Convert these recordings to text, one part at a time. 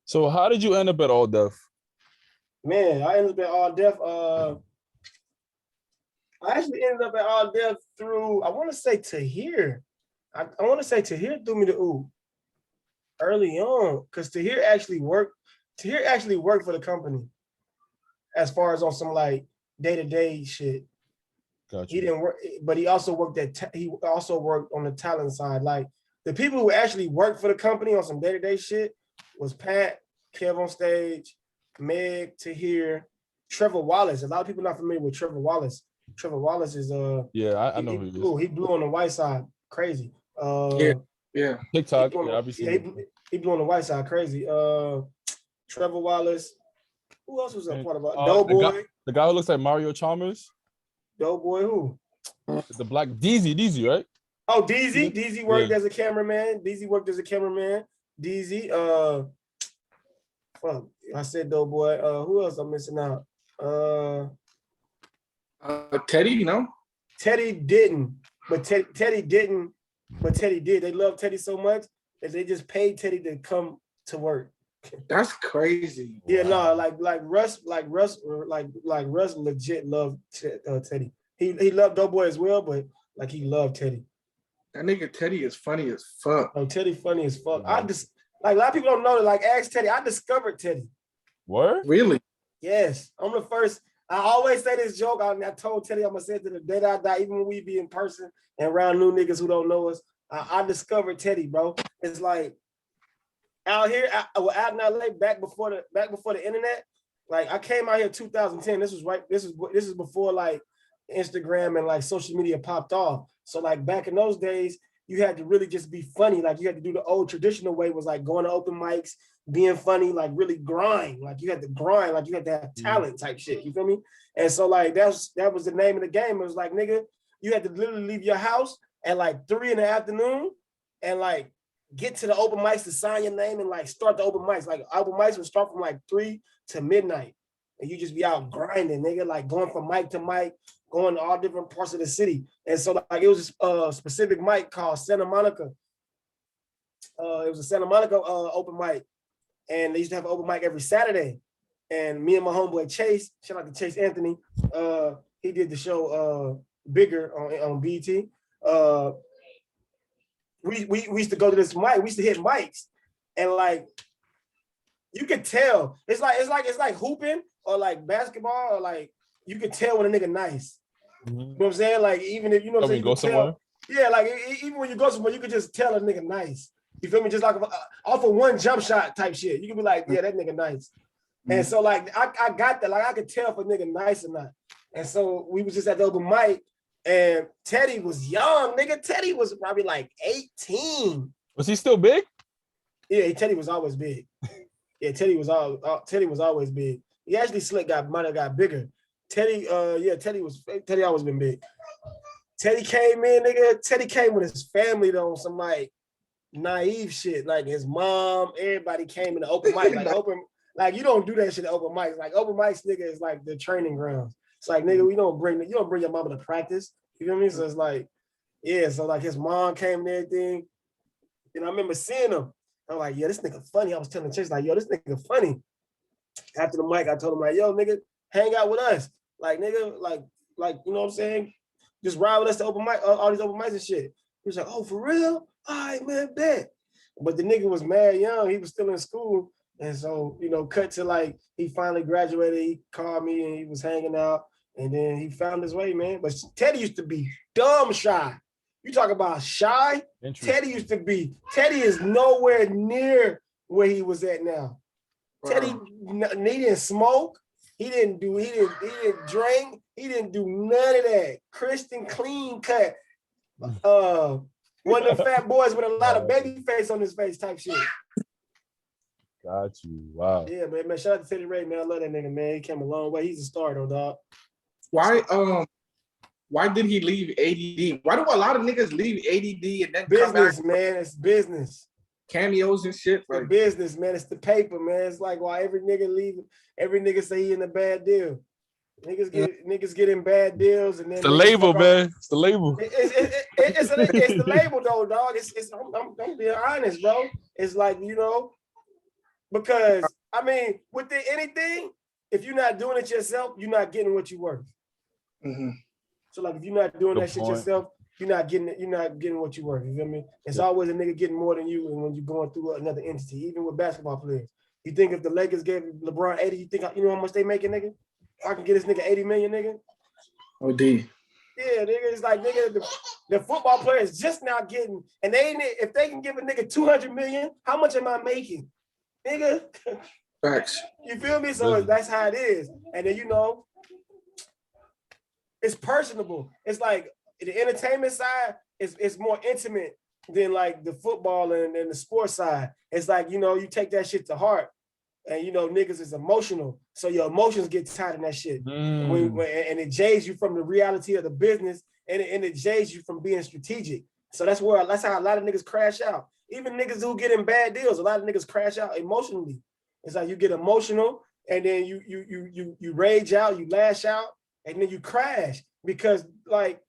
So how did you end up at Old Duff? Man, I ended up at All Deaf. I actually ended up at All Deaf through, I want to say Tahir. I want to say Tahir threw me the ooh early on because Tahir actually worked. Tahir actually worked for the company as far as on some like day-to-day shit. Gotcha. He didn't work, but he also worked he also worked on the talent side. Like the people who actually worked for the company on some day-to-day shit was Pat, Kev on stage, Meg, Tahir, Trevor Wallace. A lot of people not familiar with Trevor Wallace. Trevor Wallace is Yeah, I know who he is. he blew on the white side, crazy. Yeah. TikTok. Yeah, I've seen him. He blew on the white side, crazy. Trevor Wallace. Who else was a part of it? The Doughboy. the guy who looks like Mario Chalmers. Doughboy who? The black DZ, right? Oh, DZ worked as a cameraman. DZ worked as a cameraman. DZ, fuck, I said Doughboy. Who else I'm missing out? Teddy, no? Teddy didn't, but Teddy didn't, but Teddy did. They love Teddy so much that they just paid Teddy to come to work. That's crazy. Yeah, wow. No, like Russ legit loved Teddy. He loved Doughboy as well, but like he loved Teddy. That nigga Teddy is funny as fuck. Oh, Teddy funny as fuck. I just like a lot of people don't know that. Like, ask Teddy. I discovered Teddy. What? Really? Yes, I'm the first. I always say this joke. I told Teddy I'm gonna say it to the day that I die, even when we be in person and around new niggas who don't know us. I discovered Teddy, bro. It's like out here, out in LA, back before the internet. Like I came out here 2010. This is before like Instagram and like social media popped off. So like back in those days, you had to really just be funny. Like you had to do the old traditional way, was like going to open mics, being funny, like really grind. Like you had to grind, like you had to have talent type shit. You feel me? And so like that was the name of the game. It was like, nigga, you had to literally leave your house at like 3 PM and like get to the open mics to sign your name and like start the open mics. Like open mics would start from like 3 to midnight. And you just be out grinding, nigga, like going from mic to mic, going to all different parts of the city. And so like it was a specific mic called Santa Monica. It was a Santa Monica open mic. And they used to have an open mic every Saturday. And me and my homeboy Chase, shout out to Chase Anthony, he did the show Bigger on BT. We used to go to this mic, we used to hit mics. And like you could tell, it's like hooping or like basketball, or like you could tell when a nigga nice. Mm-hmm. You know what I'm saying? Like even if you know what I'm saying, you go somewhere. Yeah, like even when you go somewhere, you could just tell a nigga nice. You feel me? Just like off of one jump shot type shit. You can be like, yeah, that nigga nice. Mm-hmm. And so like I got that. Like I could tell if a nigga nice or not. And so we was just at the open mic, and Teddy was young, nigga. Teddy was probably like 18. Was he still big? Yeah, Teddy was always big. Yeah, Teddy was always big. He actually might have got bigger. Teddy always been big. Teddy came in, nigga. Teddy came with his family though, on some like naive shit. Like his mom, everybody came in the open mic. Like you don't do that shit at open mics. Like open mics, nigga, is like the training grounds. It's like, nigga, you don't bring your mama to practice. You feel me? So it's like, yeah, so like his mom came and everything. And I remember seeing him. I'm like, yeah, this nigga funny. I was telling Chase, like, yo, this nigga funny. After the mic, I told him, like, yo, nigga, hang out with us. Like, nigga, like, you know what I'm saying? Just ride with us to open mic, all these open mics and shit. He was like, oh, for real? All right, man, bet. But the nigga was mad young. He was still in school. And so, you know, cut to like, he finally graduated. He called me and he was hanging out. And then he found his way, man. But Teddy used to be dumb shy. You talk about shy? Teddy is nowhere near where he was at now. Wow. Teddy, he didn't smoke. He didn't drink. He didn't do none of that. Christian clean cut. One of the fat boys with a lot of baby face on his face type shit. Got you. Wow. Yeah, man. Shout out to Teddy Ray, man. I love that nigga, man. He came a long way. He's a star, though, dog. Why did he leave ADD? Why do a lot of niggas leave ADD and then business, man? It's business. Cameos and shit. Like business, man. It's the paper, man. It's like why every nigga say he in a bad deal. Niggas get in bad deals, and then it's the label, man. It's the label. It's the label, though, dog. I'm being honest, bro. It's like, you know, Because I mean, with anything, if you're not doing it yourself, you're not getting what you're worth. Mm-hmm. So like, if you're not doing Good that shit point. yourself, you're not getting it. You're not getting what you're worth. You feel me? It's always a nigga getting more than you, and when you're going through another entity, even with basketball players. You think if the Lakers gave LeBron 80, you think you know how much they making, nigga? I can get this nigga 80 million, nigga. OD. Yeah, nigga, it's like nigga, the football players just now getting, and if they can give a nigga 200 million, how much am I making, nigga? Facts. You feel me? So that's how it is. And then it's personable. It's like the entertainment side is more intimate than like the football and the sports side. It's like you take that shit to heart, and niggas is emotional, so your emotions get tied in that shit. And it jades you from the reality of the business, and it jades you from being strategic. So that's how a lot of niggas crash out. Even niggas who get in bad deals, a lot of niggas crash out emotionally. It's like you get emotional, and then you rage out, you lash out, and then you crash because like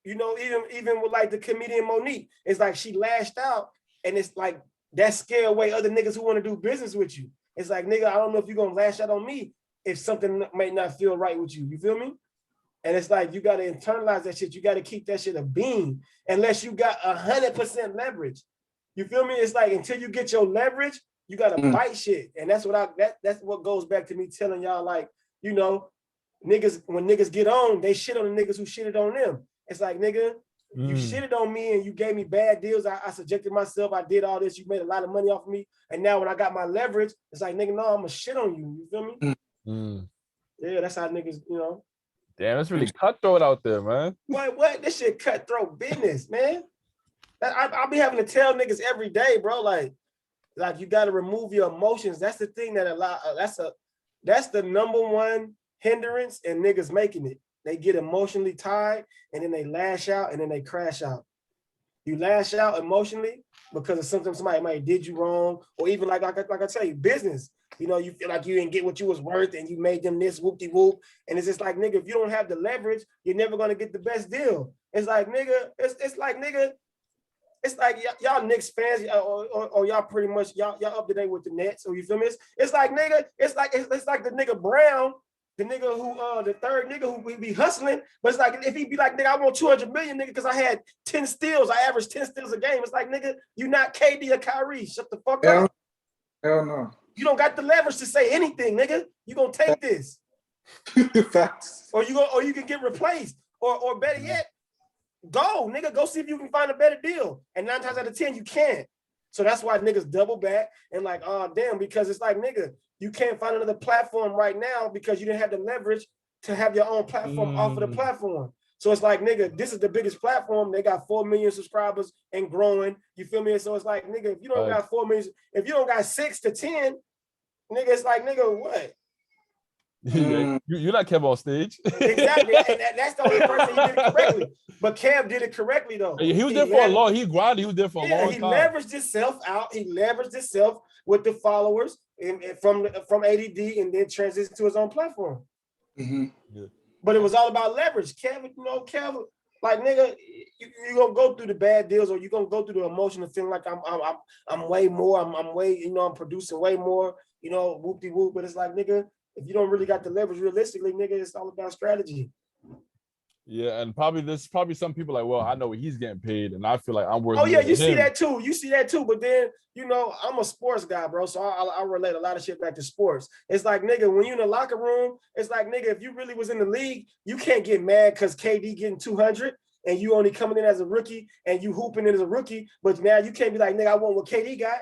even with like the comedian Monique, it's like she lashed out, and it's like that scare away other niggas who want to do business with you. It's like, nigga, I don't know if you're gonna lash out on me if something might not feel right with you. You feel me? And it's like you gotta internalize that shit. You gotta keep that shit a beam unless you got 100% leverage. You feel me? It's like until you get your leverage, you gotta bite shit. And that's what goes back to me telling y'all, like, niggas, when niggas get on, they shit on the niggas who shitted on them. It's like, nigga, you shitted on me and you gave me bad deals. I subjected myself. I did all this. You made a lot of money off of me. And now when I got my leverage, it's like, nigga, no, I'm gonna shit on you. You feel me? Yeah, that's how niggas, Damn, that's really cutthroat out there, man. What? This shit cutthroat business, man. I be having to tell niggas every day, bro. Like you got to remove your emotions. That's the thing that's the number one hindrance in niggas making it. They get emotionally tied, and then they lash out, and then they crash out. You lash out emotionally because of something somebody might did you wrong, or even like I tell you, business. You feel like you didn't get what you was worth, and you made them this whoop-de-whoop. And it's just like, nigga, if you don't have the leverage, you're never gonna get the best deal. It's like, nigga, it's like y'all Knicks fans, or y'all pretty much y'all up to date with the Nets. So you feel me? It's like, nigga, it's like the nigga Brown. The nigga who, the third nigga who we be hustling, but it's like if he be like, nigga, I want 200 million, nigga, because I had 10 steals. I averaged 10 steals a game. It's like, nigga, you not KD or Kyrie. Shut the fuck up. Hell no. You don't got the leverage to say anything, nigga. You gonna take this. Facts. Or you can get replaced. Or better yet, go, nigga, go see if you can find a better deal. And 9 times out of 10, you can't. So that's why niggas double back and like, oh, damn, because it's like, nigga, you can't find another platform right now because you didn't have the leverage to have your own platform off of the platform. So it's like, nigga, this is the biggest platform. They got 4 million subscribers and growing. You feel me? So it's like, nigga, if you don't got 4 million, if you don't got 6 to 10, nigga, it's like, nigga, what? You're not Kev on stage. Exactly. And that's the only person he did it correctly. But Kev did it correctly, though. He was there for a long, he grinded, he was there for a long time. He leveraged himself out. He leveraged himself with the followers and from ADD, and then transitioned to his own platform. Mm-hmm. Yeah. But it was all about leverage. Kevin, like, nigga, you gonna go through the bad deals, or you gonna go through the emotional feeling like I'm way more, I'm way, I'm producing way more, whoop-de-whoop. But it's like, nigga, if you don't really got the leverage realistically, nigga, it's all about strategy. Yeah, and there's probably some people like, well, I know what he's getting paid, and I feel like I'm worth. Oh yeah, you see that too. You see that too. But then, I'm a sports guy, bro. So I relate a lot of shit back to sports. It's like, nigga, when you in the locker room, it's like, nigga, if you really was in the league, you can't get mad because KD getting 200 and you only coming in as a rookie and you hooping in as a rookie. But now you can't be like, nigga, I want what KD got.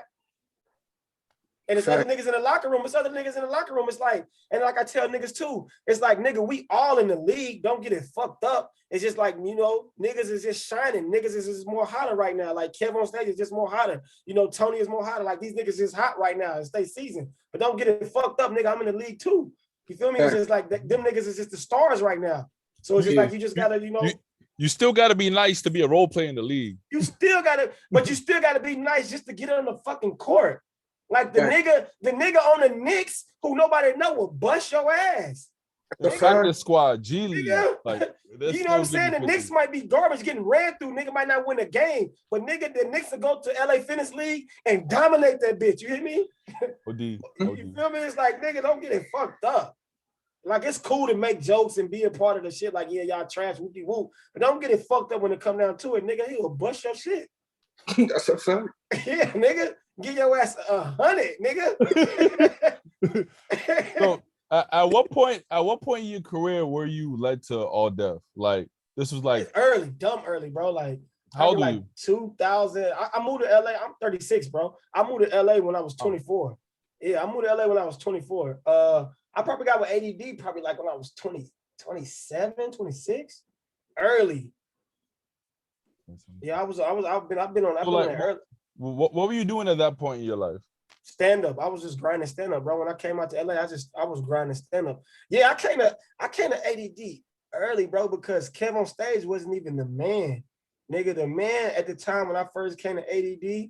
And it's other niggas in the locker room. It's other niggas in the locker room. It's like, and like I tell niggas too, it's like, nigga, we all in the league. Don't get it fucked up. It's just like, niggas is just shining. Niggas is just more hotter right now. Like Kev on stage is just more hotter. Tony is more hotter. Like these niggas is hot right now. It's their season. But don't get it fucked up, nigga. I'm in the league too. You feel me? It's just like them niggas is just the stars right now. So it's just like, you just gotta, You still gotta be nice to be a role player in the league. You still gotta be nice just to get on the fucking court. Like the nigga on the Knicks who nobody know will bust your ass. The practice squad, G League. Like, you know what I'm saying? The Knicks might be garbage getting ran through. Nigga might not win a game, but nigga, the Knicks will go to LA Fitness League and dominate that bitch. You hear me? OD. You feel me? It's like, nigga, don't get it fucked up. Like, it's cool to make jokes and be a part of the shit. Like, yeah, y'all trash, whoopie whoop. But don't get it fucked up when it come down to it, nigga. He'll bust your shit. That's a fact. Yeah, nigga. Get your ass 100, nigga. So, at what point in your career were you led to All Duff? Like, this was like it's early, dumb early, bro. Like, how old are you? 2000. I moved to LA. I'm 36, bro. I moved to LA when I was 24. Yeah, I moved to LA when I was 24. I probably got with ADD probably like when I was 27, 26. Early. Yeah, I've been on that early. What were you doing at that point in your life? Stand up. I was just grinding stand up, bro. When I came out to LA, I was grinding stand up. Yeah, I came to ADD early, bro, because Kev on stage wasn't even the man. Nigga, the man at the time when I first came to ADD,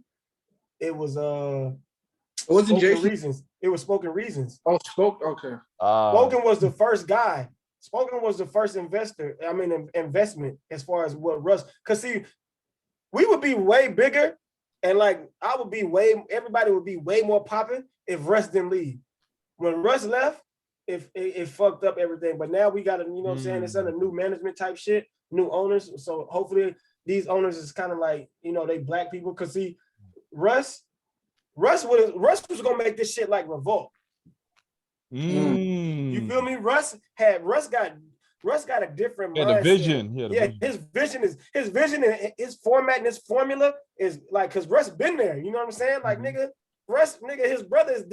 it was it wasn't Jason Reasons. It was Spoken Reasons. Oh, okay. Spoken was the first guy. Spoken was the first investment as far as what Russ. Cause see, we would be way bigger, and like everybody would be way more popping if Russ didn't leave. When Russ left, it fucked up everything. But now we got what I'm saying, it's under new management type shit, new owners. So hopefully these owners is kind of like, they black people. Cause see, Russ was gonna make this shit like Revolt. You feel me? Russ got a different mindset. Vision. His vision and his format and his formula is like, cause Russ been there. You know what I'm saying? Like, nigga, his brother is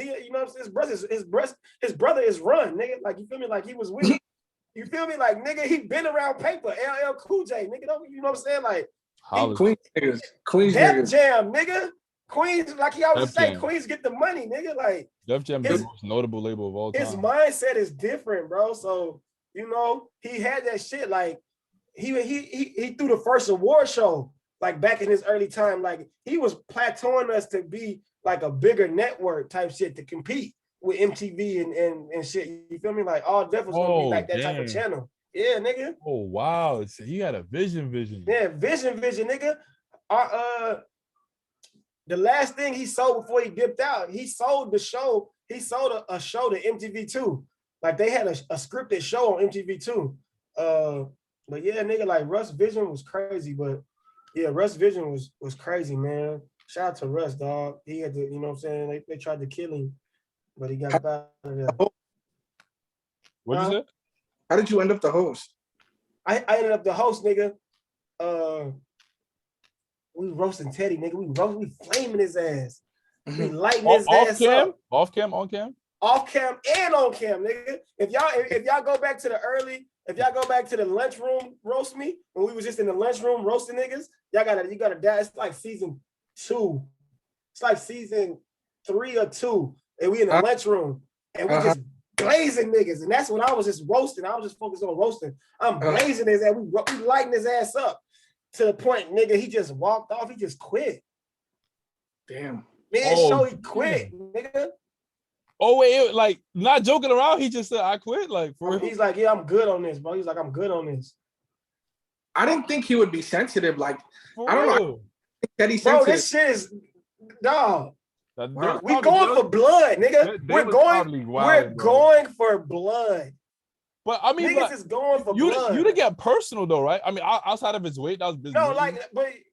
his brother is Run, nigga. Like, you feel me? Like, he was with. You feel me? Like, nigga, he been around paper. LL Cool J, nigga. You know what I'm saying? Like, Queens Def Jam, nigga. Queens, like he always say, Queens get the money, nigga. Like, Def Jam is the most notable label of all time. His mindset is different, bro. So, he had that shit. Like, he threw the first award show, like, back in his early time. Like, he was plateauing us to be like a bigger network type shit to compete with MTV and shit. You feel me? Like, All Duff was gonna be like that type of channel. Yeah, nigga. Oh wow. So he had a vision. Yeah, vision, nigga. The last thing he sold before he dipped out, he sold the show. He sold a show to MTV2. Like, they had a scripted show on MTV2. But yeah, nigga, like, Russ Vision was crazy. But yeah, Russ Vision was crazy, man. Shout out to Russ, dog. He had to, you know what I'm saying? They tried to kill him, but he got out of there. What is it? How did you end up the host? I ended up the host, nigga. We roasting Teddy, nigga. We flaming his ass. We lighting his ass up. Off cam, on cam? Off cam and on cam, nigga. If y'all go back to the lunchroom roast me, when we was just in the lunchroom roasting niggas, you gotta die. It's like season 2. It's like season 3 or 2. And we in the lunchroom and we just blazing niggas. And that's when I was just roasting. I was just focused on roasting. I'm blazing his ass. We lighting his ass up. To the point, nigga, he just walked off. He just quit. Damn. Man, he quit, nigga. Oh, wait, like, not joking around. He just said, I quit. Like, he's like, yeah, I'm good on this, bro. He's like, I'm good on this. I didn't think he would be sensitive. Like, I don't know. That he's sensitive. Bro, this shit is, dog. Wow. We going for blood, nigga. We're going for blood. But I mean, niggas is going for blood. You didn't get personal though, right? I mean, outside of his weight, that was business. No,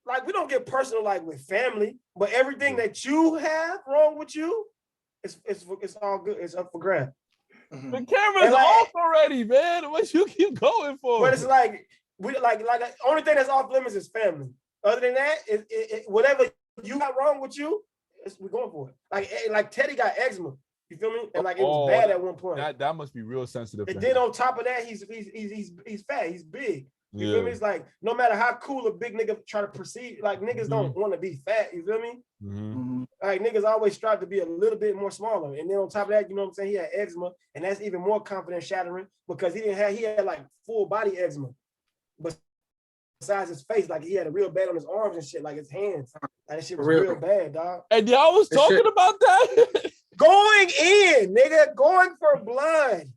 but we don't get personal like with family. But everything that you have wrong with you, it's all good. It's up for grabs. The camera's off already, man. What you keep going for? But it's like only thing that's off limits is family. Other than that, whatever you got wrong with you, we're going for it. Like Teddy got eczema. You feel me? And like it was bad at one point. That must be real sensitive. And then on top of that, he's fat. He's big. You feel me? It's like no matter how cool a big nigga try to perceive, like niggas don't want to be fat. You feel me? Like niggas always strive to be a little bit more smaller. And then on top of that, you know what I'm saying? He had eczema, and that's even more confidence shattering because he had like full body eczema, but besides his face, like he had a real bad on his arms and shit, like his hands. Like that shit was real bad, dog. And y'all was talking about that. Going in, nigga, going for blood.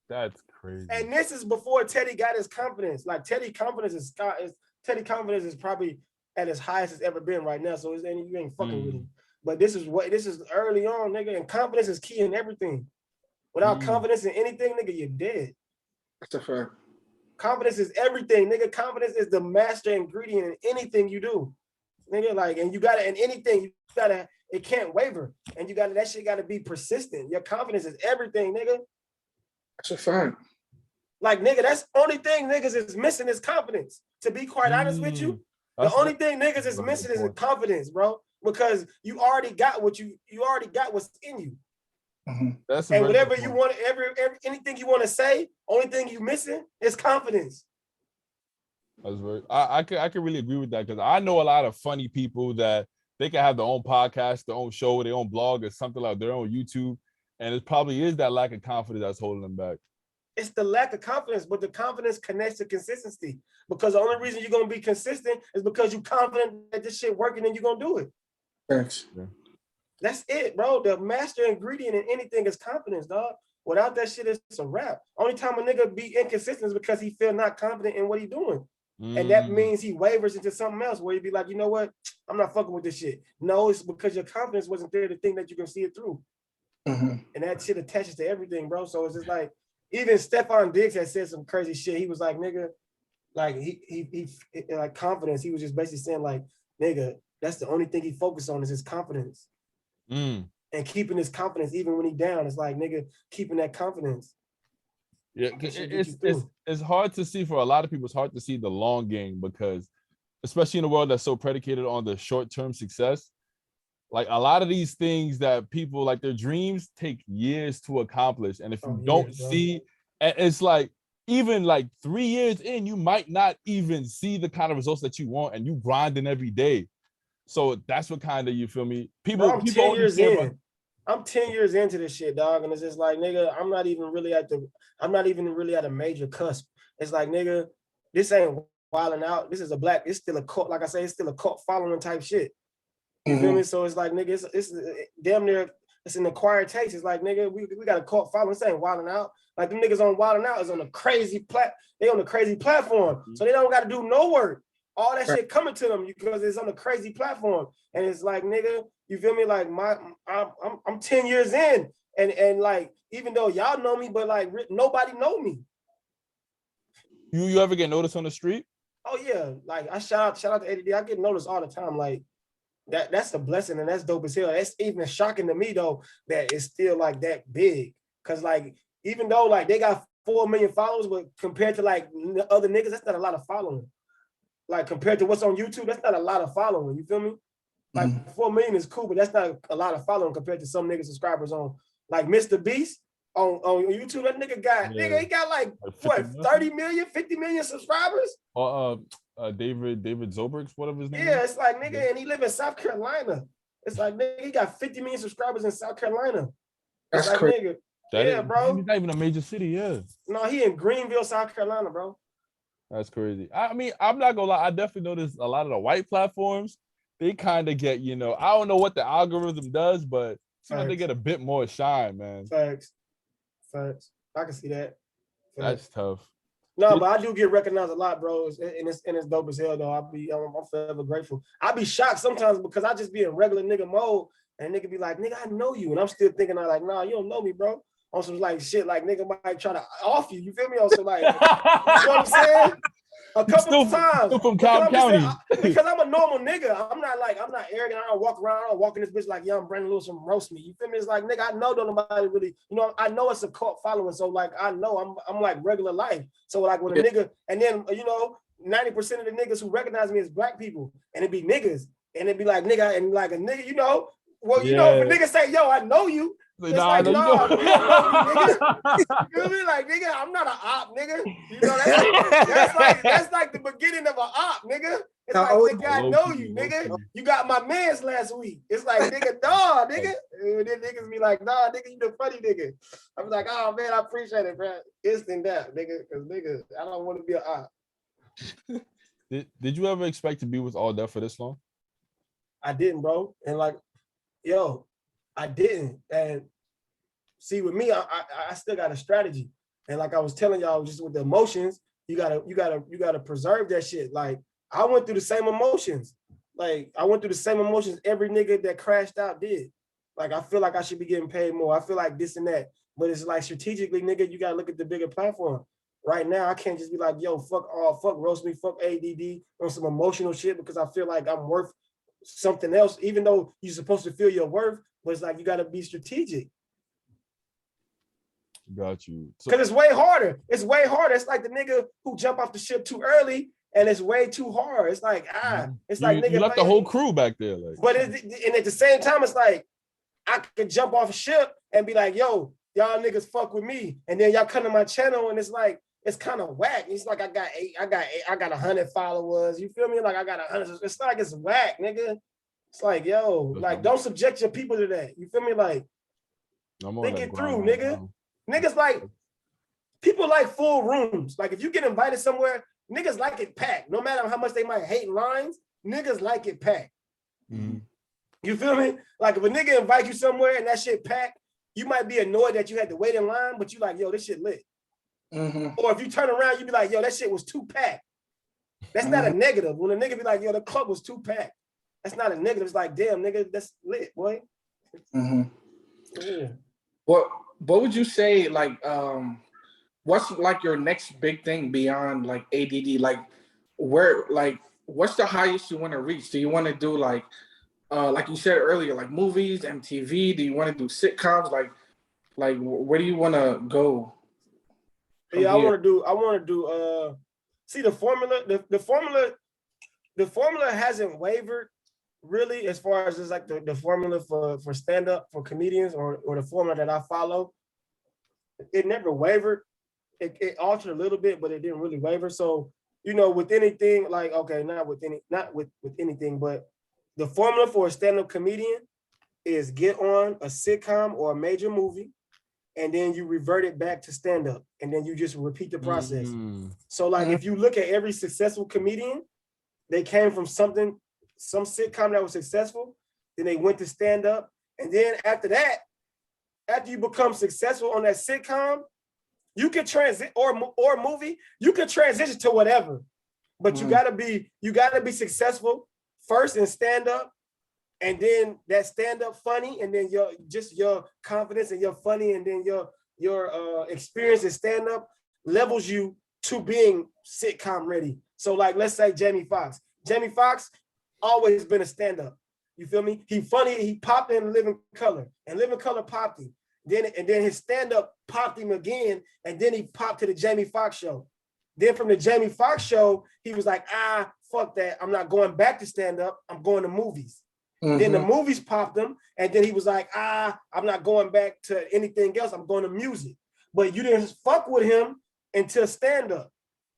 That's crazy. And this is before Teddy got his confidence. Like Teddy confidence is probably at his highest it's ever been right now. So you ain't fucking with him. But this is early on, nigga. And confidence is key in everything. Without confidence in anything, nigga, you're dead. That's a fact. Confidence is everything, nigga. Confidence is the master ingredient in anything you do, nigga. Like, and you gotta, in anything, you gotta, it can't waver, and that shit gotta be persistent. Your confidence is everything, nigga. That's a fact. Like, nigga, that's the only thing niggas is missing is confidence. To be quite honest with you, the only thing niggas is missing is confidence, bro. Because you already got what's in you. Mm-hmm. That's and whatever you want, anything you want to say, only thing you missing is confidence. I can really agree with that, because I know a lot of funny people that they can have their own podcast, their own show, their own blog, or something like their own YouTube, and it probably is that lack of confidence that's holding them back. It's the lack of confidence, but the confidence connects to consistency. Because the only reason you're gonna be consistent is because you're confident that this shit working and you're gonna do it. Thanks. Yeah. That's it, bro. The master ingredient in anything is confidence, dog. Without that shit, it's a wrap. Only time a nigga be inconsistent is because he feel not confident in what he doing. And that means he wavers into something else where he'd be like, you know what? I'm not fucking with this shit. No, it's because your confidence wasn't there to think that you can see it through. Mm-hmm. And that shit attaches to everything, bro. So it's just like, even Stephon Diggs had said some crazy shit. He was like, nigga, like he like confidence. He was just basically saying like, nigga, that's the only thing he focused on is his confidence. And keeping his confidence even when he down. It's like, nigga, keeping that confidence. Yeah, it's hard to see for a lot of people. It's hard to see the long game, because especially in a world that's so predicated on the short-term success, like a lot of these things that people, like their dreams take years to accomplish. And if you don't see, it's like, even like 3 years in, you might not even see the kind of results that you want, and you grinding every day. So that's what kind of, you feel me? People, bro, I'm 10 years in. I'm 10 years into this shit, dog. And it's just like, nigga, I'm not even really at a major cusp. It's like, nigga, this ain't wilding out. This is it's still a cult. Like I say, it's still a cult following type shit. You feel me? So it's like, nigga, it's damn near, it's an acquired taste. It's like, nigga, we got a cult following. This ain't wilding out. Like, them niggas on wilding out is on a crazy platform. So they don't got to do no work. All that shit coming to them because it's on a crazy platform. And it's like, nigga, you feel me? Like, I'm 10 years in. And like, even though y'all know me, but like, nobody know me. You ever get noticed on the street? Oh yeah. Like, I shout out to ADD. I get noticed all the time. Like, that's a blessing, and that's dope as hell. That's even shocking to me though, that it's still like that big. Cause like, even though like they got 4 million followers, but compared to like other niggas, that's not a lot of following. Like, compared to what's on YouTube, that's not a lot of following. You feel me? Like 4 million is cool, but that's not a lot of following compared to some nigga subscribers on like Mr. Beast on YouTube. That nigga got he got like what, 30 million, 50 million subscribers? David Zobrist, whatever his name is. It's like, nigga, and he live in South Carolina. It's like, nigga, he got 50 million subscribers in South Carolina. It's that's like, crazy. Nigga, bro. He's not even a major city, No, he in Greenville, South Carolina, bro. That's crazy. I mean, I'm not gonna lie, I definitely noticed a lot of the white platforms, they kind of get, I don't know what the algorithm does, but they get a bit more shine, man. Facts. I can see that. That's tough. No, but I do get recognized a lot, bro. And it's dope as hell, though. I'm forever grateful. I be shocked sometimes because I just be in regular nigga mode, and nigga be like, nigga, I know you. And I'm still thinking, I'm like, nah, you don't know me, bro. On some like shit, like nigga might try to off you. You feel me? On some like, you know what I'm saying? A couple times. Still from Cobb County. Because I'm a normal nigga. I'm not arrogant. I don't walk around. I don't walk in this bitch like young Brandon Lewis from roast me. You feel me? It's like, nigga, I know don't nobody really, I know it's a cult following. So like, I know I'm like regular life. So like when a nigga, and then, 90% of the niggas who recognize me as black people, and it be niggas, and it be like, nigga, and like a nigga, well, if a nigga say, yo, I know you, it's like, no, you don't know me, nigga. You feel me? Like, nigga, I'm not an op, nigga. That's like the beginning of an op, nigga. It's like, nigga, I know you, nigga. You got my mans last week. It's like, nigga, nah, nigga. And then niggas be like, nah, nigga, you the funny nigga. I'm like, oh, man, I appreciate it, bro. Instant that, nigga. Because, nigga, I don't want to be an op. Did you ever expect to be with All Duff for this long? I didn't, bro. And like, I didn't. And see, with me, I still got a strategy. And like I was telling y'all, just with the emotions, you gotta preserve that shit. Like I went through the same emotions. Like I went through the same emotions every nigga that crashed out did. Like I feel like I should be getting paid more. I feel like this and that. But it's like strategically, nigga, you gotta look at the bigger platform. Right now, I can't just be like, yo, fuck roast me, fuck ADD on some emotional shit because I feel like I'm worth something else, even though you're supposed to feel your worth, but it's like you gotta be strategic. Got you. Because it's way harder. It's way harder. It's like the nigga who jump off the ship too early and it's way too hard. It's like, it's like nigga. You left the whole crew back there. Like. But and at the same time, it's like, I could jump off a ship and be like, yo, y'all niggas fuck with me. And then y'all come to my channel and it's like, it's kind of whack. It's like I got 100 followers. You feel me? Like I got 100. It's like it's whack, nigga. It's like, yo, like don't subject your people to that. You feel me? Like think it through, nigga. Niggas like people like full rooms. Like if you get invited somewhere, niggas like it packed. No matter how much they might hate lines, niggas like it packed. Mm-hmm. You feel me? Like if a nigga invite you somewhere and that shit packed, you might be annoyed that you had to wait in line, but you like, yo, this shit lit. Mm-hmm. Or if you turn around, you be like, yo, that shit was too packed. That's not a negative. When a nigga be like, yo, the club was too packed. That's not a negative. It's like, damn, nigga, that's lit, boy. Mm-hmm. Yeah. What would you say, like, what's like your next big thing beyond like ADD? Like, what's the highest you want to reach? Do you want to do like you said earlier, like movies, MTV? Do you want to do sitcoms? Like where do you want to go? Yeah, I want to do. See the formula. The formula hasn't wavered really as far as just like the formula for stand up for comedians or the formula that I follow. It never wavered. It altered a little bit, but it didn't really waver. So with anything, like okay, not with anything, but the formula for a stand up comedian is get on a sitcom or a major movie. And then you revert it back to stand up, and then you just repeat the process. So, like, if you look at every successful comedian, they came from some sitcom that was successful, then they went to stand up, and then after that, after you become successful on that sitcom, you can transit or movie, you can transition to whatever, but you gotta be successful first in stand up. And then that stand-up funny, and then your confidence and your funny, and then your experience in stand-up levels you to being sitcom ready. So like, let's say Jamie Foxx. Jamie Foxx always been a stand-up. You feel me? He funny. He popped in Living Color, and Living Color popped him. Then his stand-up popped him again, and then he popped to the Jamie Foxx show. Then from the Jamie Foxx show, he was like, fuck that. I'm not going back to stand-up. I'm going to movies. Mm-hmm. Then the movies popped him, and then he was like, I'm not going back to anything else. I'm going to music. But you didn't fuck with him until stand-up.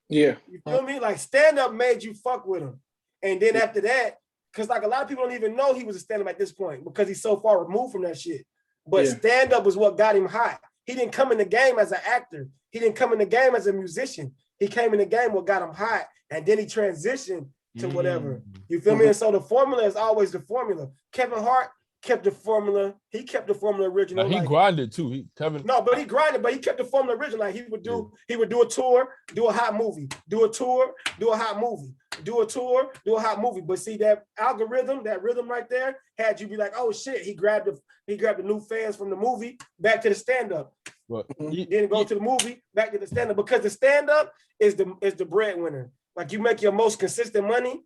Yeah. You feel me? Like stand-up made you fuck with him. And then after that, because like a lot of people don't even know he was a stand-up at this point because he's so far removed from that shit. But stand-up was what got him hot. He didn't come in the game as an actor. He didn't come in the game as a musician. He came in the game what got him hot, and then he transitioned to whatever. You feel me? And so the formula is always the formula. Kevin Hart kept the formula. He kept the formula original. Now, he grinded too. He grinded, but he kept the formula original. Like he would do a tour, do a hot movie, do a tour, do a hot movie, do a tour, do a hot movie. But see that algorithm, that rhythm right there, had you be like, oh shit, he grabbed the new fans from the movie back to the stand-up. Then go to the movie, back to the stand-up, because the stand-up is the breadwinner. Like you make your most consistent money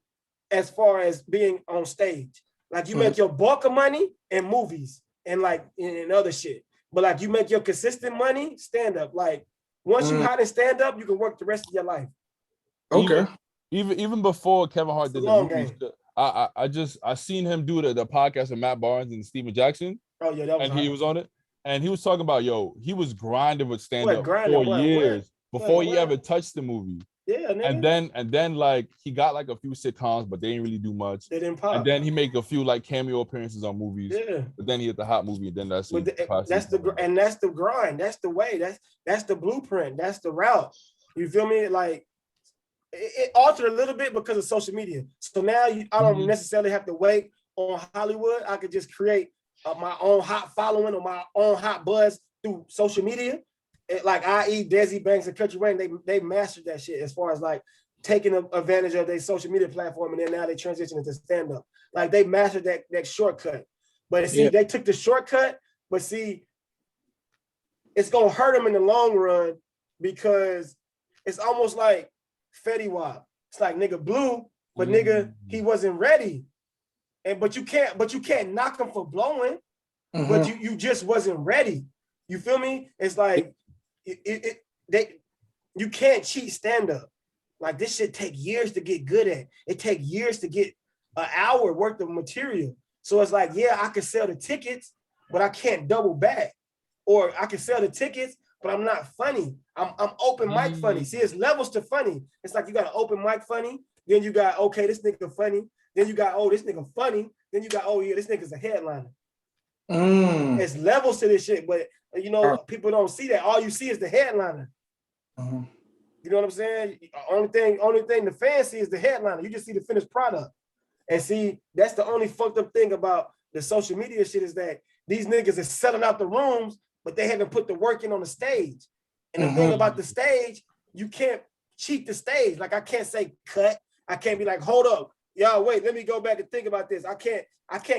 as far as being on stage. Like you make your bulk of money in movies and like in other shit. But like you make your consistent money stand up. Like once you hot in stand up, you can work the rest of your life. Okay. Even before Kevin Hart did the movies, I seen him do the podcast with Matt Barnes and Steven Jackson. Oh yeah, that was he was on it, and he was talking about he was grinding with stand up for years before he ever touched the movie. Yeah, nigga. And then like he got like a few sitcoms, but they didn't really do much. They didn't pop. And then he make a few like cameo appearances on movies. Yeah. But then he hit the hot movie, and then that's the grind. That's the way. That's the blueprint. That's the route. You feel me? Like it altered a little bit because of social media. So now I don't necessarily have to wait on Hollywood. I could just create my own hot following or my own hot buzz through social media. like i.e. Desi Banks and Country Wayne, they mastered that shit as far as like taking advantage of their social media platform, and then now they transition into stand-up. Like they mastered that shortcut. But see, they took the shortcut, but see, it's gonna hurt them in the long run because it's almost like Fetty Wap. It's like nigga blew, but nigga, he wasn't ready. But you can't knock him for blowing, but you just wasn't ready. You feel me? It's like you can't cheat stand-up. Like this shit take years to get good at. It take years to get an hour worth of material. So it's like, yeah, I can sell the tickets, but I can't double back. Or I can sell the tickets, but I'm not funny. I'm open mic funny. See, it's levels to funny. It's like you got an open mic funny, then you got, okay, this nigga funny. Then you got, oh, this nigga funny. Then you got, oh yeah, this nigga's a headliner. It's levels to this shit, but you know, people don't see that. All you see is the headliner. You know what I'm saying? Only thing the fans see is the headliner. You just see the finished product. And see, that's the only fucked up thing about the social media shit is that these niggas is selling out the rooms, but they haven't put the work in on the stage. And the thing about the stage, you can't cheat the stage. Like I can't say cut. I can't be like, hold up, y'all wait, let me go back and think about this. I can't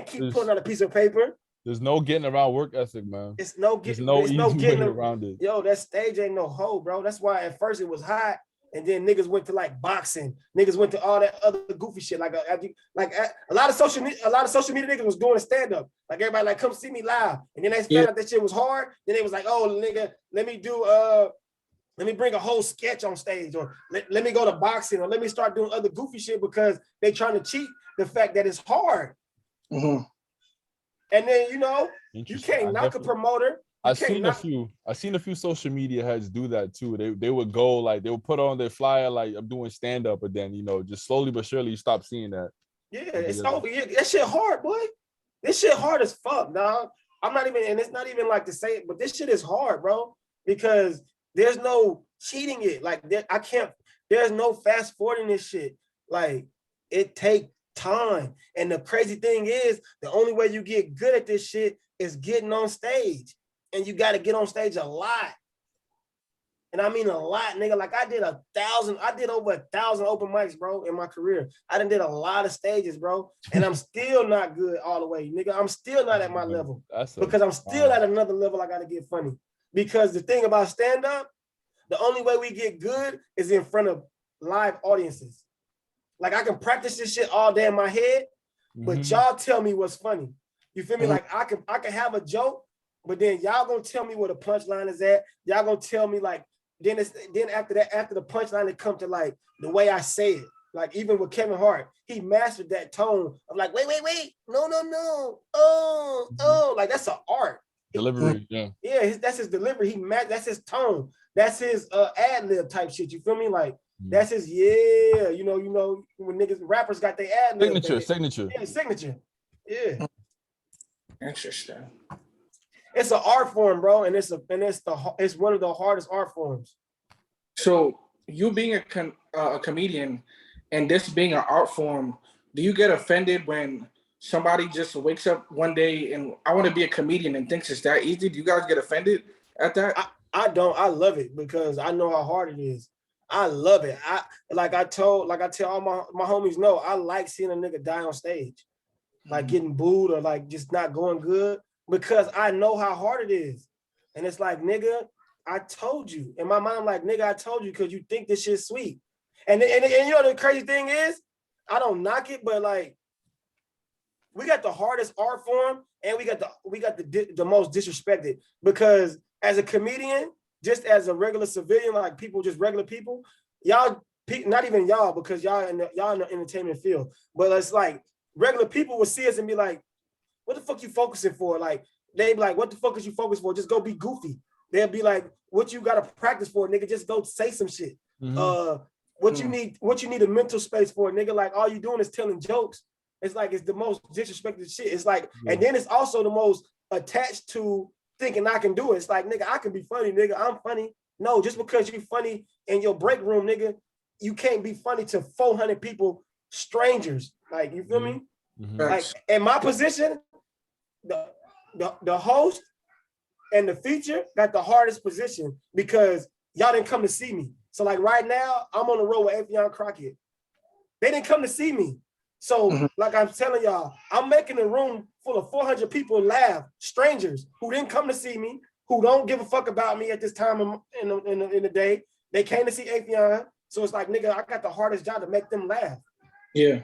keep pulling out a piece of paper. There's no getting around work ethic, man. It's no getting around it. Yo, that stage ain't no hoe, bro. That's why at first it was hot, and then niggas went to like boxing. Niggas went to all that other goofy shit. Like a lot of social media niggas was doing a stand up. Like everybody like come see me live, and then they found out that shit was hard. Then they was like, oh nigga, let me bring a whole sketch on stage, or let me go to boxing, or let me start doing other goofy shit because they trying to cheat the fact that it's hard. And then, you know, you can't knock a promoter. I've seen a few social media heads do that too. They would go like, they would put on their flyer like, I'm doing stand up, but then, you know, just slowly but surely you stop seeing that. Yeah, it's over. Yeah, that shit hard, boy. This shit hard as fuck, dog. And it's not even like to say it, but this shit is hard, bro, because there's no cheating it. Like there's no fast forwarding this shit. Like it take time. And the crazy thing is, the only way you get good at this shit is getting on stage. And you got to get on stage a lot. And I mean a lot, nigga. Like I did over 1,000 open mics, bro, in my career. I done did a lot of stages, bro. And I'm still not good all the way, nigga. I'm still not at my level. Because I'm still at another level I got to get funny. Because the thing about stand-up, the only way we get good is in front of live audiences. Like I can practice this shit all day in my head, but y'all tell me what's funny. You feel me? Like I can have a joke, but then y'all gonna tell me where the punchline is at. Y'all gonna tell me like, then after the punchline, it come to like the way I say it. Like even with Kevin Hart, he mastered that tone of like, wait, no, oh, like that's an art. Delivery, that's his delivery. That's his tone. That's his ad lib type shit. You feel me? Like that's his you know when rappers got their ad lib signature. Yeah, signature. Yeah. Interesting. It's an art form, bro, and it's one of the hardest art forms. So you being a comedian and this being an art form, do you get offended when somebody just wakes up one day and I want to be a comedian and thinks it's that easy? Do you guys get offended at that? I don't. I love it because I know how hard it is. I love it. I tell all my homies know, I like seeing a nigga die on stage, like getting booed or like just not going good, because I know how hard it is. And it's like, nigga, I told you. In my mind, I'm like, nigga, I told you because you think this shit's sweet. And you know the crazy thing is, I don't knock it, but like, we got the hardest art form and we got the most disrespected, because as a comedian, just as a regular civilian, like people, just regular people, y'all, not even y'all, because y'all in the entertainment field, but it's like regular people would see us and be like, what the fuck you focusing for? Like, they be like, what the fuck is you focused for? Just go be goofy. They'll be like, what you gotta practice for, nigga? Just go say some shit. What you need a mental space for, nigga? Like, all you doing is telling jokes. It's like, it's the most disrespected shit. It's like, and then it's also the most attached to thinking I can do it. It's like, nigga, I can be funny, nigga. I'm funny. No, just because you're funny in your break room, nigga, you can't be funny to 400 people, strangers. Like, you feel me? Like, in my position, the host And the feature got the hardest position because y'all didn't come to see me. So like right now, I'm on the road with Affion Crockett. They didn't come to see me. So like I'm telling y'all, I'm making a room full of 400 people laugh, strangers who didn't come to see me, who don't give a fuck about me at this time in the day. They came to see Affion. So it's like, nigga, I got the hardest job to make them laugh. Yeah.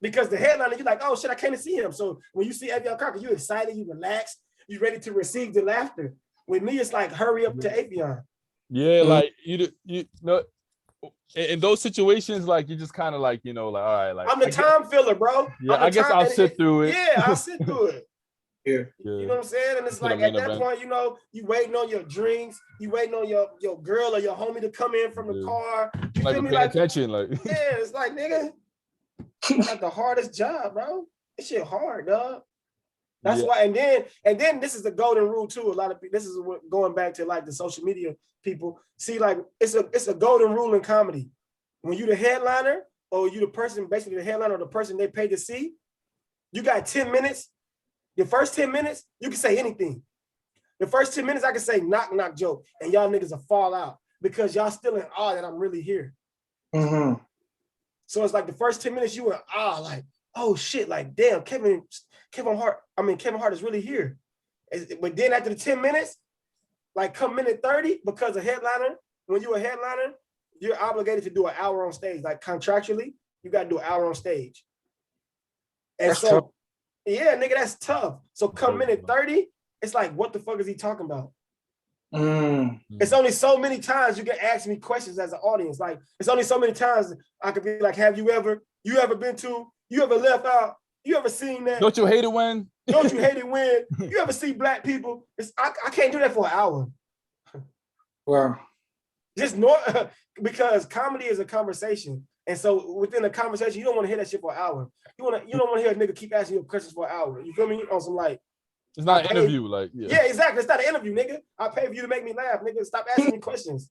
Because the headliner, you're like, oh shit, I came to see him. So when you see Affion Crockett, you excited, you relaxed, you ready to receive the laughter. With me, it's like, hurry up to Affion. Yeah, like you know, in those situations, like you just kind of like, you know, like, all right, like I'm the time filler, bro. Yeah, I guess I'll sit through it. Yeah, I'll sit through it. Yeah. You know what I'm saying? And it's like at that point, you know, you waiting on your drinks, you waiting on your girl or your homie to come in from the car. You like feel me? Paying attention, like yeah, it's like, nigga, I got the hardest job, bro. This shit hard, dog. That's why, and then this is the golden rule too. A lot of people, this is what going back to like the social media people see, like it's a golden rule in comedy. When you the headliner or you the person, basically the headliner or the person they paid to see, you got 10 minutes. The first 10 minutes, you can say anything. The first 10 minutes, I can say knock knock joke, and y'all niggas will fall out because y'all still in awe that I'm really here. So it's like the first 10 minutes you were like, oh shit, like damn, Kevin Hart is really here. But then after the 10 minutes, like come minute 30, because a headliner, when you're a headliner, you're obligated to do an hour on stage. Like contractually, you got to do an hour on stage. And that's so, tough. Yeah, nigga, that's tough. So come minute 30, it's like, what the fuck is he talking about? It's only so many times you can ask me questions as an audience. Like, it's only so many times I could be like, have you ever left out? You ever seen that? Don't you hate it when? Don't you hate it when? You ever see black people? I can't do that for an hour. Wow. Just because comedy is a conversation. And so within a conversation, you don't want to hear that shit for an hour. You don't want to hear a nigga keep asking you questions for an hour. You feel me? On some like, it's not an interview, like yeah, exactly. It's not an interview, nigga. I pay for you to make me laugh, nigga. Stop asking me questions.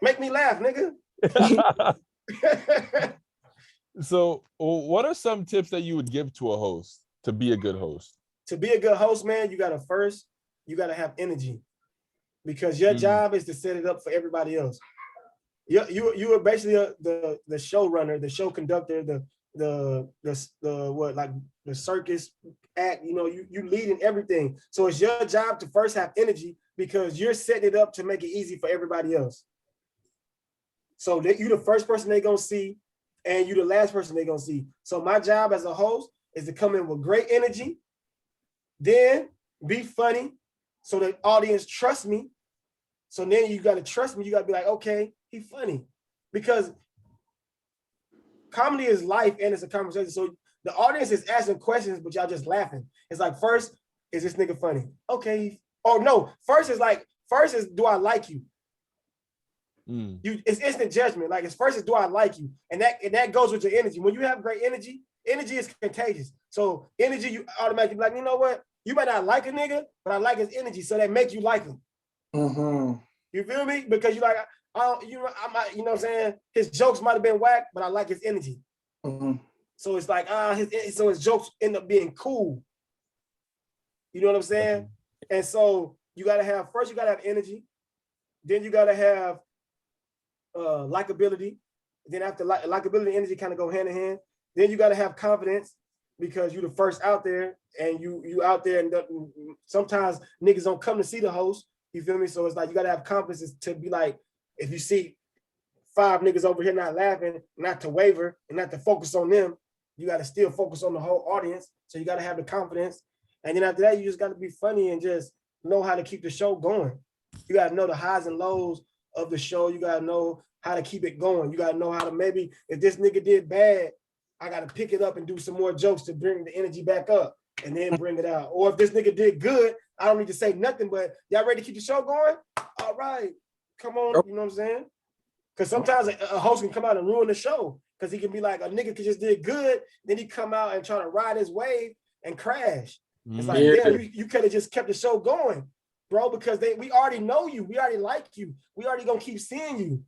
Make me laugh, nigga. So what are some tips that you would give to a host to be a good host? To be a good host, man, you gotta have energy, because your job is to set it up for everybody else. You are basically the showrunner, the show conductor, the circus act. You know, you lead in everything. So it's your job to first have energy, because you're setting it up to make it easy for everybody else. So that you the first person they're gonna see, and you the last person they're gonna see. So my job as a host is to come in with great energy, then be funny, so the audience trusts me. So then you gotta trust me. You gotta be like, okay, he's funny, because comedy is life and it's a conversation. So the audience is asking questions, but y'all just laughing. It's like, first, is this nigga funny? Okay. Oh no, first is do I like you? It's instant judgment. Like it's first is do I like you? And that goes with your energy. When you have great energy is contagious. So energy, you automatically be like, you know what? You might not like a nigga, but I like his energy, so that make you like him. You feel me? Because you like, you know what I'm saying? His jokes might have been whack, but I like his energy. So it's like, so his jokes end up being cool. You know what I'm saying? And so you gotta have energy, then you gotta have likability. Then after likability and energy kind of go hand in hand. Then you gotta have confidence, because you're the first out there, and you out there, and sometimes niggas don't come to see the host. You feel me? So it's like you gotta have confidence to be like, if you see 5 niggas over here not laughing, not to waver and not to focus on them, you gotta still focus on the whole audience. So you gotta have the confidence. And then after that, you just gotta be funny and just know how to keep the show going. You gotta know the highs and lows of the show. You gotta know how to keep it going. You gotta know how to, maybe if this nigga did bad, I gotta pick it up and do some more jokes to bring the energy back up and then bring it out. Or if this nigga did good, I don't need to say nothing, but y'all ready to keep the show going? All right, come on, you know what I'm saying? Because sometimes a host can come out and ruin the show, because he can be like, a nigga could just did good, then he come out and try to ride his wave and crash. It's like, damn, you could have just kept the show going, bro, because we already know you, we already like you, we already gonna keep seeing you.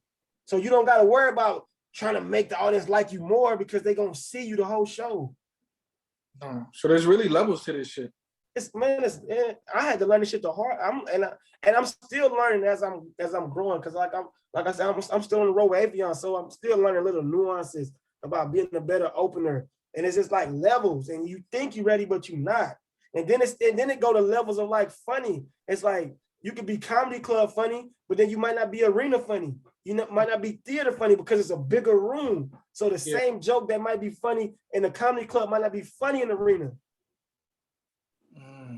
So you don't gotta worry about trying to make the audience like you more, because they gonna see you the whole show. So there's really levels to this shit. I had to learn this shit the hard. I'm still learning as I'm growing, because like I said, I'm still on the road with Affion, so I'm still learning little nuances about being a better opener. And it's just like levels, and you think you're ready, but you're not. And then it go to levels of like funny. It's like you could be comedy club funny, but then you might not be arena funny. Might not be theater funny because it's a bigger room. So the same joke that might be funny in the comedy club might not be funny in the arena.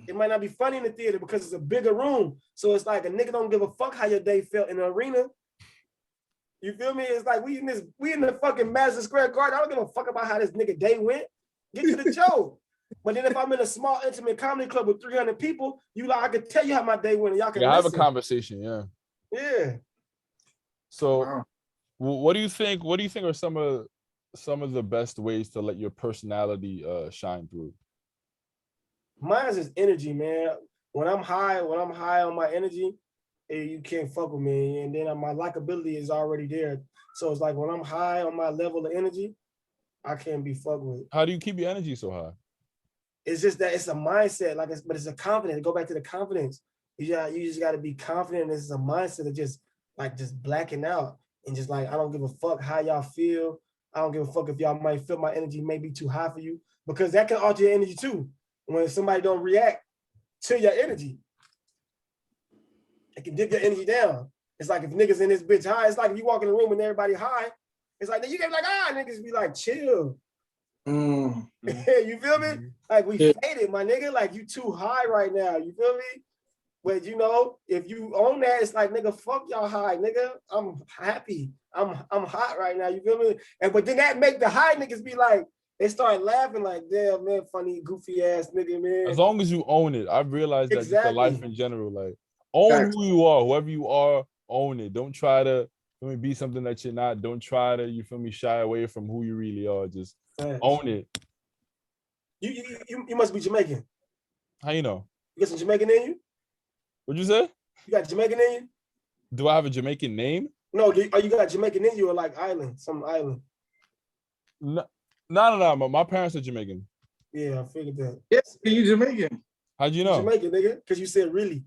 It might not be funny in the theater because it's a bigger room. So it's like a nigga don't give a fuck how your day felt in the arena. You feel me? It's like we in the fucking Madison Square Garden. I don't give a fuck about how this nigga day went. Get to the joke. But then if I'm in a small intimate comedy club with 300 people, I can tell you how my day went, and y'all can have a conversation. Yeah. So, what do you think? What do you think are some of the best ways to let your personality shine through? Mine is energy, man. When I'm high on my energy, you can't fuck with me. And then my likability is already there. So it's like when I'm high on my level of energy, I can't be fucked with. How do you keep your energy so high? It's just that it's a mindset, but it's a confidence. Go back to the confidence. You just got to be confident. This is a mindset of just blacking out and just like, I don't give a fuck how y'all feel. I don't give a fuck if y'all might feel my energy may be too high for you, because that can alter your energy too. When somebody don't react to your energy, it can dip your energy down. It's like if niggas in this bitch high, it's like if you walk in the room and everybody high, it's like, you get like, niggas be like, chill. You feel me? Like we faded, my nigga. Like you too high right now. You feel me? But if you own that, it's like, nigga, fuck y'all high, nigga. I'm happy. I'm hot right now. You feel me? But then that make the high niggas be like, they start laughing like, damn, man, funny, goofy ass nigga, man. As long as you own it, I've realized that just the life in general, like own who you are, whoever you are, own it. Don't try to be something that you're not. Don't try to, shy away from who you really are. Just own it. You must be Jamaican. How you know? You got some Jamaican in you? What'd you say? You got Jamaican in you? Do I have a Jamaican name? No, you got Jamaican in you, or like some island? No. My parents are Jamaican. Yeah, I figured that. Yes, you Jamaican. How'd you know? Jamaican, nigga, because you said really.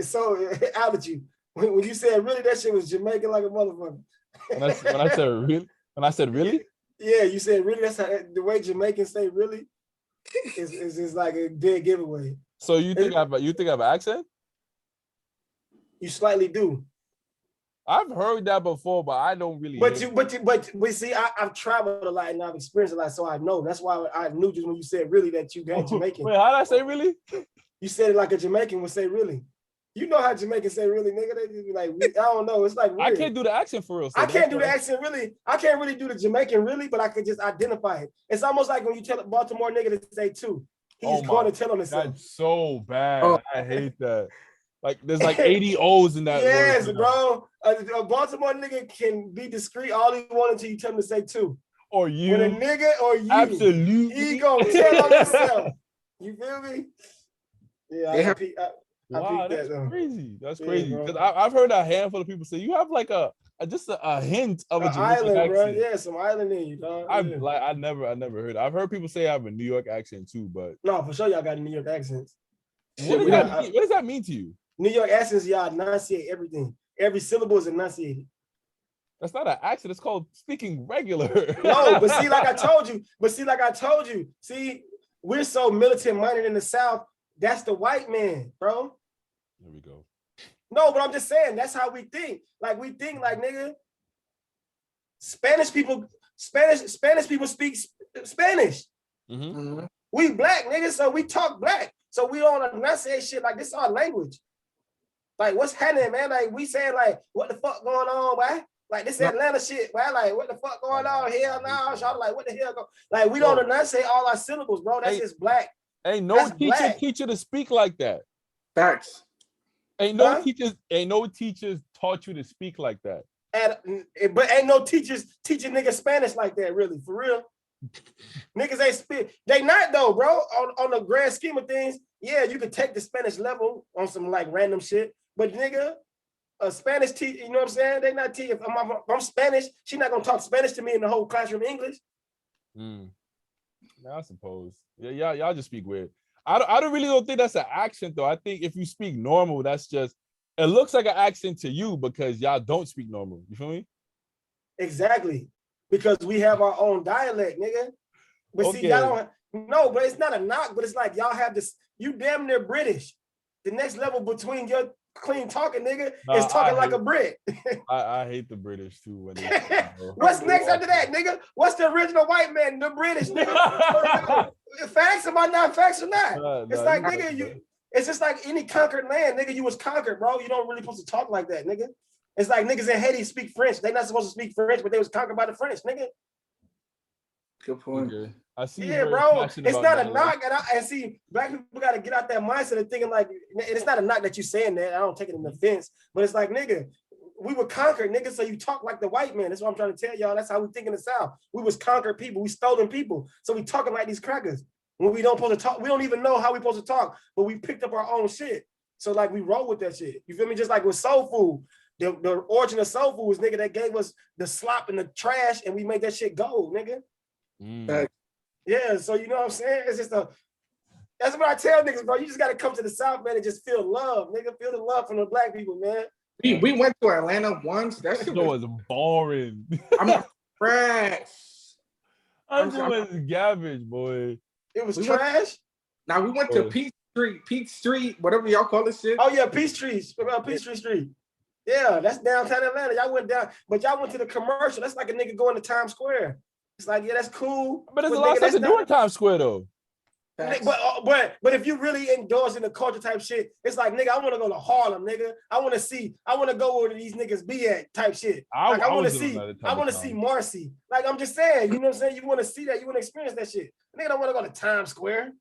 So out at you. When you said really, that shit was Jamaican like a motherfucker. When I said really? Yeah, you said really. That's how the way Jamaicans say really is just like a dead giveaway. So you think I have an accent? You slightly do. I've heard that before, but I don't really. But see, I've traveled a lot and I've experienced a lot, so I know. That's why I knew just when you said really that you got Jamaican. Wait, how did I say really? You said it like a Jamaican would say really. You know how Jamaicans say really, nigga. They just be like, I don't know. It's like weird. I can't do the accent for real. So I can't do the accent really. I can't really do the Jamaican really, but I could just identify it. It's almost like when you tell a Baltimore nigga to say two. He's going to tell him himself. That's so bad. I hate that. Like there's like 80 O's in that. Yes, word, bro. A Baltimore nigga can be discreet all he wants until you tell him to say two. Or you. When a nigga or you. Absolutely. He gonna tell on himself. You feel me? Yeah, wow, that's crazy. That's crazy. Because I've heard a handful of people say you have like just a hint of a Jamaican island, accent. Bro. Yeah, some island in you, dog. I never heard it. I've heard people say I have a New York accent too, but no, for sure y'all got New York accents. What does that mean to you? New York accents, y'all enunciate everything. Every syllable is enunciated. That's not an accent. It's called speaking regular. No, but see, like I told you. See, we're so militant minded in the South. That's the white man, bro. There we go. No, but I'm just saying that's how we think. Like we think, like nigga. Spanish people speak Spanish. Mm-hmm. We black niggas, so we talk black. So we don't enunciate shit like this is our language. Like what's happening, man? Like we saying like what the fuck going on, boy? Like this Atlanta shit, boy. Like what the fuck going on? Hell no, y'all like what the hell go? Like we don't enunciate all our syllables, bro. That's just black. Ain't no teacher teach you to speak like that. Facts. Ain't no teachers taught you to speak like that. But ain't no teachers teaching niggas Spanish like that, really, for real. Niggas ain't speak. They not though, bro. On the grand scheme of things, yeah, you could take the Spanish level on some like random shit. But nigga, a Spanish teacher, you know what I'm saying? They not teach. If I'm Spanish, she not gonna talk Spanish to me in the whole classroom English. I suppose. Yeah, y'all just speak weird. I don't really don't think that's an accent though. I think if you speak normal, that's just it looks like an accent to you because y'all don't speak normal. You feel me? Exactly. Because we have our own dialect, nigga. But see, y'all don't no, but it's not a knock, but it's like y'all have this, you damn near British. The next level between your clean talking nigga is talking like a Brit. I hate the British too. When What's next after that, nigga? What's the original white man? The British, nigga. Facts, am I not facts or not? It's like, nigga, it's just like any conquered land, nigga. You was conquered, bro. You don't really supposed to talk like that, nigga. It's like niggas in Haiti speak French. They not supposed to speak French, but they was conquered by the French, nigga. Good point. Okay. I see. Yeah, bro. It's not a knock, and see, black people got to get out that mindset of thinking like, it's not a knock that you saying that. I don't take it in offense, but it's like, nigga, we were conquered, nigga. So you talk like the white man. That's what I'm trying to tell y'all. That's how we think in the South. We was conquered people. We stolen people. So we talking like these crackers. When we don't supposed to talk, we don't even know how we supposed to talk, but we picked up our own shit. So like we roll with that shit. You feel me? Just like with soul food. The origin of soul food was nigga that gave us the slop and the trash, and we made that shit gold, nigga. Yeah, so you know what I'm saying? It's just that's what I tell niggas, bro. You just gotta come to the South, man, and just feel love, nigga. Feel the love from the black people, man. We went to Atlanta once. That shit was boring. I mean, trash. I'm doing garbage, boy. It was trash. Now we went to Peach Street, whatever y'all call this shit. Oh yeah, Peachtree Street. Yeah, that's downtown Atlanta. Y'all went down, but y'all went to the commercial. That's like a nigga going to Times Square. It's like, yeah, that's cool. But there's a lot of stuff to do in Times Square though. But if you really endorsing the culture type shit, it's like, nigga, I want to go to Harlem, nigga. I want to go where these niggas be at type shit. Like, I want to see Marcy. Like, I'm just saying, you know what I'm saying? You want to see that, you want to experience that shit. Nigga don't want to go to Times Square.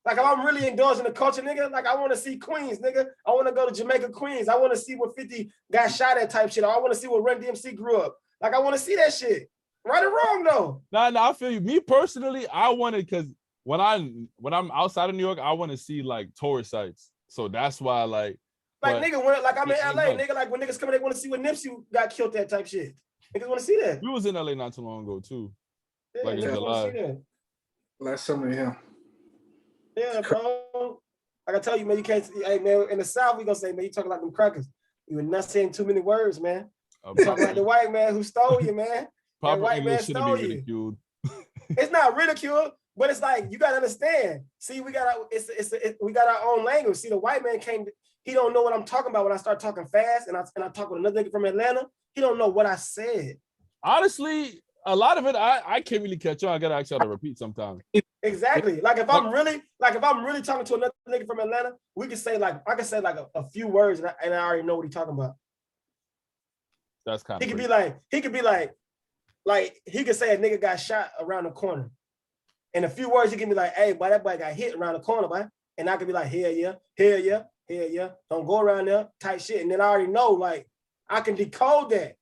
Like, if I'm really endorsing the culture, nigga, like, I want to see Queens, nigga. I want to go to Jamaica, Queens. I want to see where 50 got shot at type shit. Or I want to see where Run DMC grew up. Like, I want to see that shit. Right or wrong, though? Nah, I feel you. Me personally, I wanted, because when I'm outside of New York, I want to see, like, tourist sites. So that's why, like, nigga, when, like, I'm in LA, nigga, like, when niggas come in, they want to see where Nipsey got killed, that type shit. Niggas want to see that. We was in LA not too long ago, too. Yeah, like, in July. Last summer, yeah. Yeah, bro. Like I tell you, man, you can't. Hey, man, in the South, we gonna say, man, you talking like them crackers. You were not saying too many words, man. You talking like the white man who stole you, man. That white man stole you. Ridiculed. It's not ridiculed, but it's like you gotta understand. See, we got our own language. See, the white man came. He don't know what I'm talking about when I start talking fast, and I talk with another nigga from Atlanta. He don't know what I said. Honestly, a lot of it, I can't really catch on. I gotta ask y'all to repeat sometimes. Exactly. Like if I'm really talking to another nigga from Atlanta, we can say like I can say like a few words and I already know what he's talking about. That's kind of. He could be like he could say a nigga got shot around the corner. In a few words, he can be like, hey, boy, that boy got hit around the corner, boy. And I could be like, hell yeah. Don't go around there, type shit. And then I already know, like, I can decode that.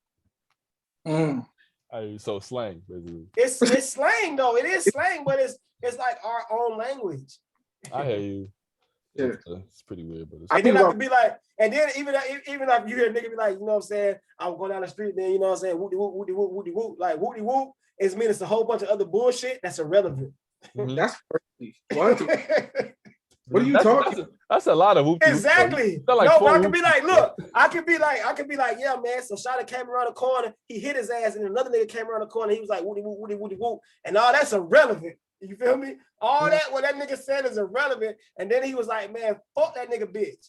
So slang, basically. It's slang though. It is slang, but it's like our own language. I hear you. Yeah. It's pretty weird, but and then I could be like, and then even if you hear a nigga be like, you know what I'm saying, I was going down the street, then you know what I'm saying, whoopty whoop, whoopty whoop, whoopty whoop, like whoopty whoop, it's mean it's a whole bunch of other bullshit that's irrelevant. That's crazy. What? What are you talking? That's a lot of whoopty. Exactly. Like no, but I could be like, look, I could be like, yeah, man. So Shada came around the corner, he hit his ass, and another nigga came around the corner, he was like, woody whoop, woody woody whoop, and all that's irrelevant. You feel me? All that what that nigga said is irrelevant, and then he was like, man, fuck that nigga bitch.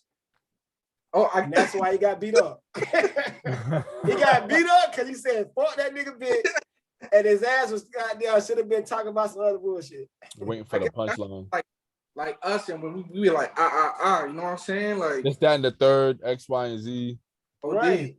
And that's why he got beat up. He got beat up because he said, fuck that nigga bitch. And his ass was goddamn should have been talking about some other bullshit. Waiting for the punchline. Like us, and when we be like, you know what I'm saying? Like this, that, and the third, X, Y, and Z. Right.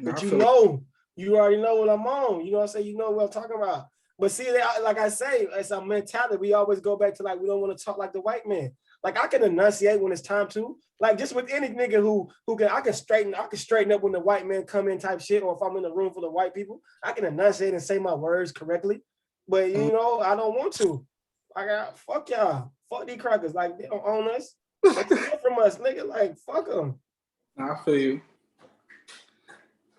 But you already know what I'm on. You know what I'm saying? You know what I'm talking about. But see, like I say, it's a mentality. We always go back to like, we don't want to talk like the white man. Like I can enunciate when it's time to. Like just with any nigga who can, I can straighten up when the white man come in type shit, or if I'm in a room full of white people, I can enunciate and say my words correctly. But you know, I don't want to. I got fuck y'all. Fuck these crackers. Like they don't own us. They steal from us, nigga. Like fuck them. I feel you.